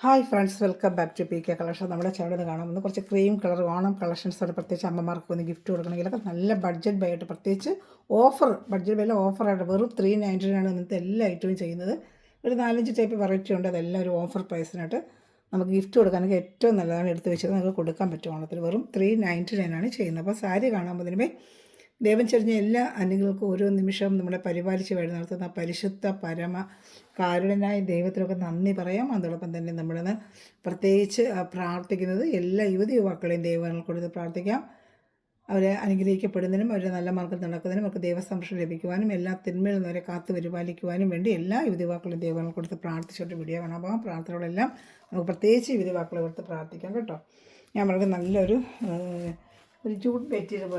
Hi friends, welcome back to P K collection. നമ്മുടെ channel കാണാൻ വന്ന് കുറച്ച് ക്രീം കളർ ഓണം കളക്ഷൻസാണ്. പ്രത്യേകിച്ച് അമ്മമാർക്ക് ഒന്ന് ഗിഫ്റ്റ് കൊടുക്കണമെങ്കിലൊക്കെ നല്ല ബഡ്ജറ്റ് ബൈ ആയിട്ട്, പ്രത്യേകിച്ച് ബഡ്ജറ്റ് ബൈയിൽ ഓഫറായിട്ട് വെറും 399 ഇന്നത്തെ എല്ലാ ഐറ്റവും ചെയ്യുന്നത്. ഒരു 4-5 ടൈപ്പ് വെറൈറ്റി ഉണ്ട്. അതെല്ലാം ഒരു ഓഫർ പ്രൈസിനായിട്ട് നമുക്ക് ഗിഫ്റ്റ് കൊടുക്കാനൊക്കെ ഏറ്റവും നല്ലതാണ്. എടുത്ത് വെച്ചത് നമുക്ക് കൊടുക്കാൻ പറ്റും. ഓണത്തിൽ വെറും 399 ചെയ്യുന്നത്. അപ്പോൾ സാരി കാണാൻ പോകുന്നതിന് ദൈവം ചൊരിഞ്ഞ എല്ലാ അന്യങ്ങൾക്കും ഓരോ നിമിഷവും നമ്മളെ പരിപാലിച്ച് വഴി നടത്തുന്ന പരിശുദ്ധ പരമ കാരുണ്യനായ ദൈവത്തിനൊക്കെ നന്ദി പറയാം. അതോടൊപ്പം തന്നെ നമ്മളത് പ്രത്യേകിച്ച് പ്രാർത്ഥിക്കുന്നത് എല്ലാ യുവതിയുവാക്കളെയും ദൈവങ്ങൾ കൊടുത്ത് പ്രാർത്ഥിക്കാം. അവരെ അനുഗ്രഹിക്കപ്പെടുന്നതിനും അവരുടെ നല്ല മാർഗ്ഗത്തിൽ നടക്കുന്നതിനും ഒക്കെ ദൈവസംരക്ഷണം ലഭിക്കുവാനും എല്ലാ തിന്മയിൽ നിന്നവരെ കാത്തു പരിപാലിക്കുവാനും വേണ്ടി എല്ലാ യുവതിവാക്കളും ദൈവങ്ങൾ കൊടുത്ത് പ്രാർത്ഥിച്ചിട്ട് വീഡിയോ കാണാൻ പോകാം. പ്രാർത്ഥനകളെല്ലാം നമുക്ക് പ്രത്യേകിച്ച് യുവതിവാക്കളെ കൊടുത്ത് പ്രാർത്ഥിക്കാം കേട്ടോ. ഞാൻ പറഞ്ഞത് നല്ലൊരു ജൂട്ട് മെറ്റീരിയൽ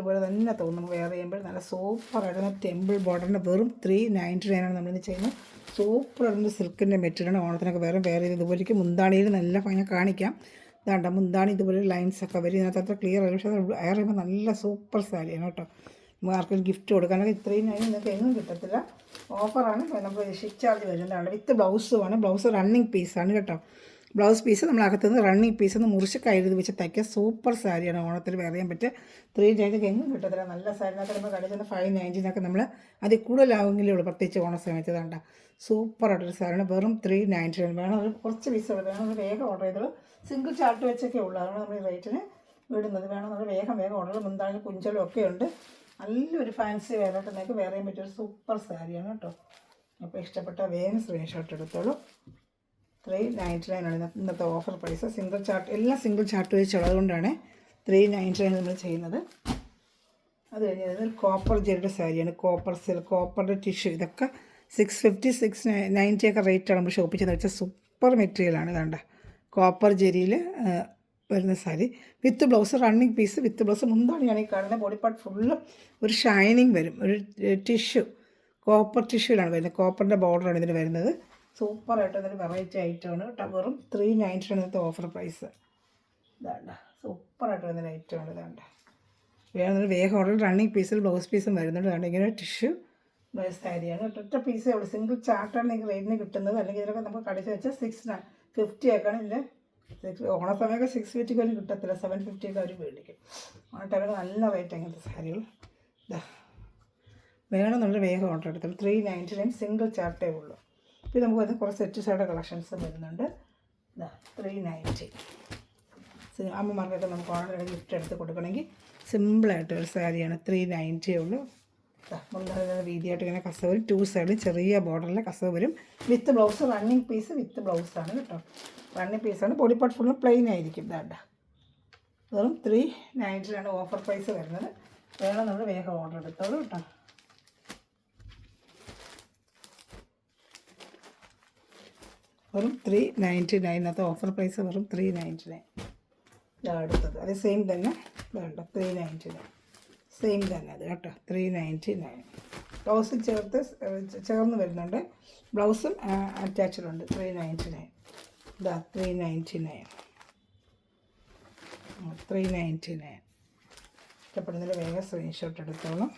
പോലെ തന്നെ തോന്നും. വെയർ ചെയ്യുമ്പോൾ നല്ല സൂപ്പറായിട്ടുള്ള ടെമ്പിൾ ബോർഡറിൻ്റെ വെറും 399 നമ്മളിന്ന് ചെയ്യുന്നത്. സൂപ്പറായിട്ടുള്ള സിൽക്കിൻ്റെ മെറ്റീരിയലാണ്. ഓണത്തിനൊക്കെ വേറെ ചെയ്ത് ഇതുപോലേക്ക് മുന്താണിയിൽ നല്ല ഭംഗി കാണിക്കാം. ഇതാണ്ട മുന്താണി ഇതുപോലെ ലൈൻസൊക്കെ വരും. ഇതിനകത്ത് അത്ര ക്ലിയർ ആയി, പക്ഷേ അത് വെയർ ചെയ്യുമ്പോൾ നല്ല സൂപ്പർ സാരിയാണ് കേട്ടോ. നമുക്ക് ആർക്കും ഗിഫ്റ്റ് കൊടുക്കാനൊക്കെ ഇത്രയും നിങ്ങൾക്ക് എങ്ങും കിട്ടത്തില്ല. ഓഫറാണ്. നമ്മൾ ഷിപ്പ് ചാർജ് വരുന്നതാണ്. വിത്ത് ബ്ലൗസുമാണ്. ബ്ലൗസ് റണ്ണിങ് പീസാണ് കേട്ടോ. ബ്ലൗസ് പീസ് നമ്മൾ അകത്തുനിന്ന് റണ്ണിങ് പീസ് ഒന്ന് മുറിച്ച് കയ്യിൽ വെച്ച് തയ്ക്കുക. സൂപ്പർ സാരിയാണ്. ഓണത്തിൽ വെയർ ചെയ്യാൻ പറ്റുക. 399 എങ്ങും കിട്ടത്തില്ല. നല്ല സാരിനകത്ത് നമ്മൾ കടയിൽ 590 നമ്മൾ അതിൽ കൂടുതലാവുമെങ്കിലേ ഉള്ളൂ. പ്രത്യേകിച്ച് ഓണ സമയത്ത് ഇതാണ്ട സൂപ്പറായിട്ടൊരു സാരിയാണ്. വെറും 399 വേണം. ഒരു കുറച്ച് പീസുകൾ വേണം. നമ്മൾ വേഗം ഓർഡർ ചെയ്തത് സിംഗിൾ ചാർട്ട് വെച്ചൊക്കെ ഉള്ളൂ. അതാണ് നമ്മൾ ഈ റേറ്റിന് വിടുന്നത്. വേണം നമ്മൾ വേഗം ഓർഡർ. മുന്താണെങ്കിൽ കുഞ്ചലും ഒക്കെ ഉണ്ട്. നല്ലൊരു ഫാൻസി വേറായിട്ട് വെയർ ചെയ്യാൻ പറ്റിയൊരു സൂപ്പർ സാരിയാണ് കേട്ടോ. അപ്പോൾ ഇഷ്ടപ്പെട്ട വേഗം സ്ക്രീൻഷോട്ട് എടുത്തോളൂ. 399 ആണ് ഇന്നത്തെ ഓഫർ പ്രൈസ്. സിംഗിൾ ചാർട്ട് എല്ലാം സിംഗിൾ ചാർട്ട് വെച്ചുള്ളത് കൊണ്ടാണ് 399 നമ്മൾ ചെയ്യുന്നത്. അത് കഴിഞ്ഞ് കോപ്പർ ജെറിയുടെ സാരിയാണ്. കോപ്പറിൻ്റെ ടിഷ്യൂ ഇതൊക്കെ 650 690 ഒക്കെ റേറ്റാണ് നമ്മൾ ഷോപ്പിൽ ചെയ്ത് വെച്ചാൽ സൂപ്പർ മെറ്റീരിയലാണ്. ഇതാണ്ട കോപ്പർ ജെരിയിൽ വരുന്ന sari with blouse running piece with blouse. മുന്താണിയാണ് ഈ കാണുന്ന. ബോഡി പാർട്ട് ഫുള്ള് ഒരു ഷൈനിങ് വരും. ഒരു ടിഷ്യൂ കോപ്പർ ടിഷ്യൂലാണ് വരുന്നത്. കോപ്പറിൻ്റെ ബോർഡറാണ് ഇതിന് വരുന്നത്. സൂപ്പറായിട്ട് അതൊരു വെറൈറ്റി ഐറ്റമാണ് കേട്ടോ. വെറും 390 ഇന്നത്തെ ഓഫർ പ്രൈസ്. ഇതാണ്ട സൂപ്പറായിട്ട് വരുന്നൊരു ഐറ്റമാണ്. ഇതാണ്ട വേഗം ഓർഡർ. റണ്ണിങ് പീസിൽ ബ്ലൗസ് പീസും വരുന്നുണ്ട്. അതുകൊണ്ട് ഇങ്ങനെ ടിഷ്യൂ ബ്ലൗസ് സാരിയാണ്. ഒറ്റ പീസേ ഉള്ളൂ. സിംഗിൾ ചാർട്ടാണ് നിങ്ങൾക്ക് റേറ്റിന് കിട്ടുന്നത്. അല്ലെങ്കിൽ ഇതിലൊക്കെ നമുക്ക് കടിച്ച് വെച്ചാൽ 650 ആക്കാണ്. ഇതിൻ്റെ ഓണസമയമൊക്കെ 650 പോലും കിട്ടത്തില്ല. 750 ഒക്കെ അവർ മേടിക്കും. ഓണ ടൈമിൽ നല്ല റേറ്റ് അങ്ങനത്തെ സാരികൾ. ഇതാ വേണമെന്നുള്ള വേഗം ഓർഡർ എടുത്തോളൂ. 399 സിംഗിൾ ചാർട്ടേ ഉള്ളൂ. പിന്നെ നമുക്ക് വന്ന് കുറച്ച് സെറ്റ് സൈഡ് കളക്ഷൻസ് വരുന്നുണ്ട്. ഇതാ 390. അമ്മമാർക്കൊക്കെ നമുക്ക് ഓൺലൈൻ ഗിഫ്റ്റ് എടുത്ത് കൊടുക്കണമെങ്കിൽ സിമ്പിളായിട്ട് ഒരു സാരിയാണ്. 390 ഉള്ളൂ. മുൻകാല വീതിയായിട്ട് ഇങ്ങനെ കസവ് വരും. 2 സൈഡിൽ ചെറിയ ബോർഡറിൽ കസവ് വരും. വിത്ത് ബ്ലൗസ് റണ്ണിങ് പീസ് വിത്ത് ബ്ലൗസാണ് കേട്ടോ. റണ്ണിങ് പീസാണ്. ബോഡി പാർട്ട് ഫുള്ള് പ്ലെയിൻ ആയിരിക്കും. ഇതാണ്ട വെറും 390 ഓഫർ പ്രൈസ് വരുന്നത്. വേണം നമ്മൾ വേഗം ഓർഡർ എടുത്തോളൂ കേട്ടോ. വെറും 399 ഓഫർ പ്രൈസ്. വെറും 399. അടുത്തത് അത് സെയിം തന്നെ വേണ്ട. 399 സെയിം തന്നെ അത് കേട്ടോ. 399 ബ്ലൗസ് ചേർന്ന് വരുന്നുണ്ട്. ബ്ലൗസും അറ്റാച്ച്ഡ് ഉണ്ട്. 399 ഇതാ 399 ഇഷ്ടപ്പെടുന്നതിൽ വേഗം സ്ക്രീൻഷോട്ട് എടുത്തോളാം.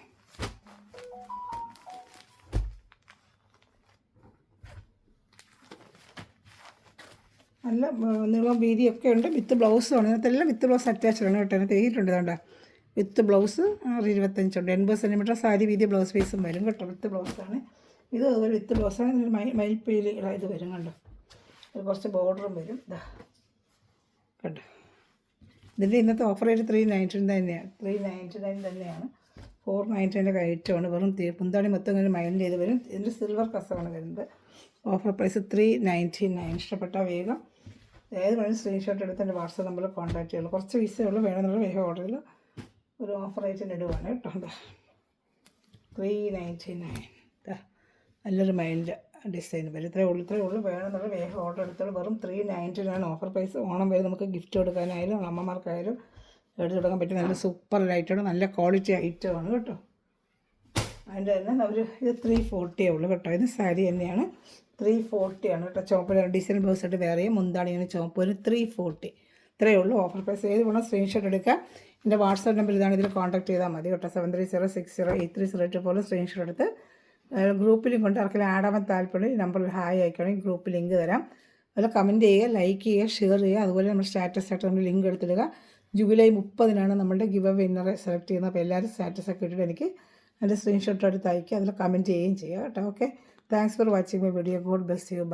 നല്ല നീളം വീതിയൊക്കെ ഉണ്ട്. വിത്ത് ബ്ലൗസുമാണ്. ഇതിനകത്തെല്ലാം വിത്ത് ബ്ലൗസ് അറ്റാച്ച്ഡാണ് കേട്ടോ. അതിനകത്ത് എഴുതിയിട്ടുണ്ട്. ഇതാണ്ട വിത്ത് ബ്ലൗസ് 25 ഉണ്ട്. 80 സെൻറ്റിമീറ്റർ സാരി വീതി ബ്ലൗസ് പീസും വരും കേട്ടോ. വിത്ത് ബ്ലൗസാണ് ഇത്. അതുപോലെ വിത്ത് ബ്ലൗസാണ്. മയിൽപ്പീലി ഇത് വരും കണ്ടോ. ഇത് കുറച്ച് ബോർഡറും വരും. ഇതാ കേട്ടോ. ഇതിൻ്റെ ഇന്നത്തെ ഓഫർ റേറ്റ് 399 തന്നെയാണ്. 399 തന്നെയാണ്. 499 ഐറ്റമാണ്. വെറും പുന്താണി മൊത്തം ഇങ്ങനെ മൈൻഡ് ചെയ്ത് വരും. ഇതിൻ്റെ സിൽവർ കസവാണ് വരുന്നത്. Offer price 399. ഇഷ്ടപ്പെട്ടാൽ വേഗം ഏത് വേണമെങ്കിലും സ്ക്രീൻഷോട്ട് എടുത്ത് എൻ്റെ വാട്സാപ്പ് നമ്പറിൽ കോൺടാക്ട് ചെയ്യുള്ളൂ. കുറച്ച് പീസേ ഉള്ളൂ. വേണമെന്നുള്ള വേഗം ഓർഡർ ചെയ്ത് ഒരു ഓഫർ റേറ്റിന് ഇടുവാണ് കേട്ടോ. എന്താ 399 നല്ലൊരു മൈൻഡ് ഡിസൈൻ വരും. ഇത്രയേ ഉള്ളൂ. വേണമെന്നുള്ള വേഗം ഓർഡർ എടുത്തോളൂ. വെറും 399 ഓഫർ പ്രൈസ്. ഓണം വരെ നമുക്ക് ഗിഫ്റ്റ് കൊടുക്കാനായാലും അമ്മമാർക്കായാലും എടുത്ത് കൊടുക്കാൻ പറ്റും. നല്ല സൂപ്പർ ഐറ്റമാണ്. നല്ല ക്വാളിറ്റി ഐറ്റമാണ് കേട്ടോ. അതിൻ്റെ തന്നെ ഇത് 340 ഉള്ളൂ കേട്ടോ. ഇത് സാരി തന്നെയാണ്. 340 ആണ് കേട്ടോ. ചോപ്പ് ഡിസൈൻ ബ്ലൗസ് ആയിട്ട് വേറെ മുന്താണിയാണ് ചോപ്പ് ഒരു 340. ഇത്രയേ ഉള്ളൂ ഓഫർ പ്രൈസ്. ഏത് വേണം സ്ക്രീൻഷോട്ട് എടുക്കുക. എൻ്റെ വാട്സാപ്പ് നമ്പർ ഇതാണ്. ഇതിൽ കോൺടാക്ട് ചെയ്താൽ മതി കേട്ടോ. 7306083082 പോലെ സ്ക്രീൻഷോട്ട് എടുത്ത് ഗ്രൂപ്പിലും കൊണ്ട് ആർക്കെങ്കിലും ആഡ് ആവാൻ താല്പര്യം നമ്പറിൽ ഹായ് അയക്കുകയാണെങ്കിൽ ഗ്രൂപ്പ് ലിങ്ക് തരാം. അതിൽ കമൻറ്റ് ചെയ്യുക, ലൈക്ക് ചെയ്യുക, ഷെയർ ചെയ്യുക. അതുപോലെ നമ്മുടെ സ്റ്റാറ്റസ് ആയിട്ട് നമ്മൾ ലിങ്ക് എടുത്തിടുക. ജൂലൈ 30 നമ്മളുടെ ഗിവ് അവേ വിന്നറെ സെലക്ട് ചെയ്യുന്നത്. അപ്പോൾ എല്ലാവരും സ്റ്റാറ്റസൊക്കെ ഇട്ടിട്ട് എനിക്ക് അതിൻ്റെ സ്ക്രീൻഷോട്ട് എടുത്ത് അയക്കുക. അതിൽ കമൻറ്റ് ചെയ്യുകയും ചെയ്യുക കേട്ടോ. Okay, thanks for watching my video. God bless you. By.